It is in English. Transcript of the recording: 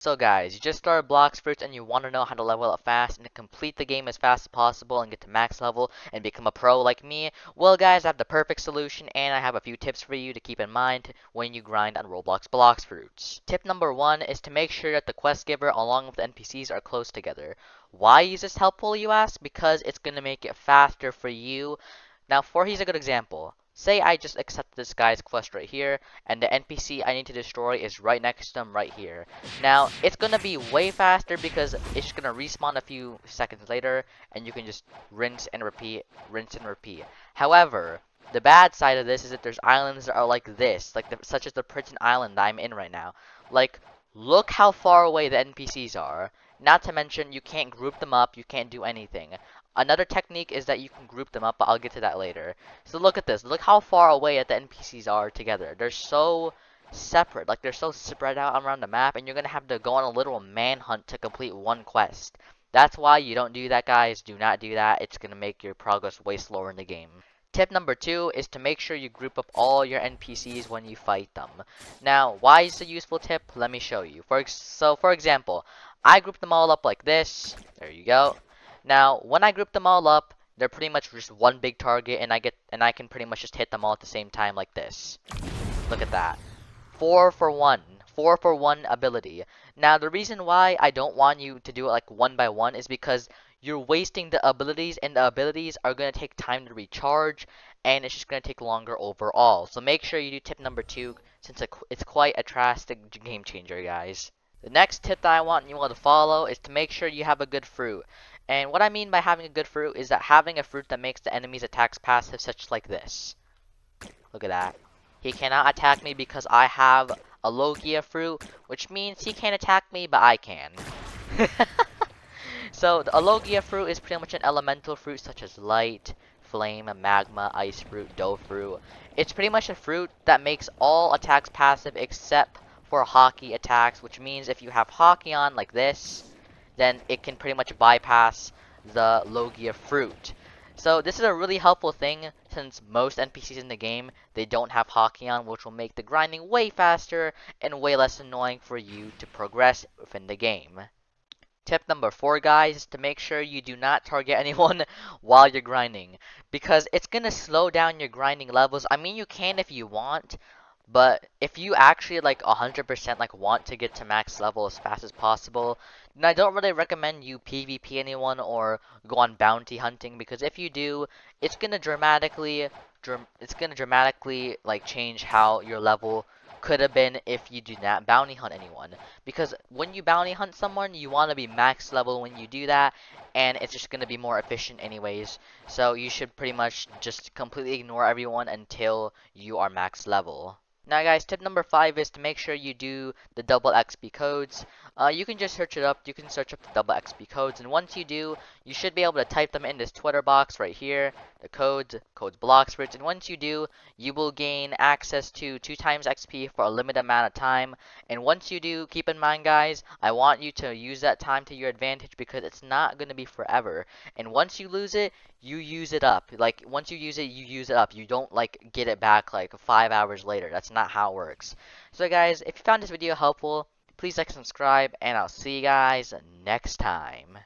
So guys, you just started Blox first and you want to know how to level up fast and to complete the game as fast as possible and get to max level and become a pro like me? Well guys, I have the perfect solution and I have a few tips for you to keep in mind when you grind on Roblox Blox Fruits. Tip number 1 is to make sure that the quest giver along with the NPCs are close together. Why is this helpful, you ask? Because it's going to make it faster for you. Now, here's a good example. Say I just accept this guy's quest right here, and the NPC I need to destroy is right next to him right here. Now, it's gonna be way faster because it's just gonna respawn a few seconds later, and you can just rinse and repeat, rinse and repeat. However, the bad side of this is that there's islands that are like this, such as the prison island that I'm in right now. Like, look how far away the NPCs are. Not to mention, you can't group them up, you can't do anything. Another technique is that you can group them up, but I'll get to that later. So look at this. Look how far away that the NPCs are together. They're so separate. Like, they're so spread out around the map, and you're going to have to go on a literal manhunt to complete one quest. That's why you don't do that, guys. Do not do that. It's going to make your progress way slower in the game. Tip number 2 is to make sure you group up all your NPCs when you fight them. Now, why is this a useful tip? Let me show you. For example, I group them all up like this. There you go. Now, when I group them all up, they're pretty much just one big target, and I can pretty much just hit them all at the same time like this. Look at that. 4 for 1. 4 for 1 ability. Now, the reason why I don't want you to do it like one by one is because you're wasting the abilities, and the abilities are going to take time to recharge, and it's just going to take longer overall. So make sure you do tip number 2, since it's quite a drastic game changer, guys. The next tip that I want you all to follow is to make sure you have a good fruit. And what I mean by having a good fruit is that having a fruit that makes the enemy's attacks passive, such like this. Look at that. He cannot attack me because I have a Logia fruit, which means he can't attack me, but I can. So, the Logia fruit is pretty much an elemental fruit such as light, flame, magma, ice fruit, dough fruit. It's pretty much a fruit that makes all attacks passive except for hockey attacks, which means if you have hockey on like this, then it can pretty much bypass the Logia fruit. So this is a really helpful thing since most NPCs in the game, they don't have hockey on, which will make the grinding way faster and way less annoying for you to progress within the game. Tip number 4, guys, is to make sure you do not target anyone while you're grinding, because it's going to slow down your grinding levels. I mean, you can if you want, but if you actually like 100% like want to get to max level as fast as possible, then I don't really recommend you PvP anyone or go on bounty hunting, because if you do, it's gonna dramatically like change how your level could have been if you do not bounty hunt anyone. Because when you bounty hunt someone, you want to be max level when you do that, and it's just gonna be more efficient anyways. So you should pretty much just completely ignore everyone until you are max level. Now guys, tip number 5 is to make sure you do the double XP codes. You can just search it up. You can search up the double XP codes, and once you do, you should be able to type them in this Twitter box right here. The codes Blox Fruits, and once you do, you will gain access to 2 times XP for a limited amount of time. And once you do, keep in mind guys, I want you to use that time to your advantage because it's not going to be forever. And once you lose it, you use it up. Like, once you use it, you use it up. You don't, like, get it back, like, 5 hours later. That's not how it works. So, guys, if you found this video helpful, please like and subscribe, and I'll see you guys next time.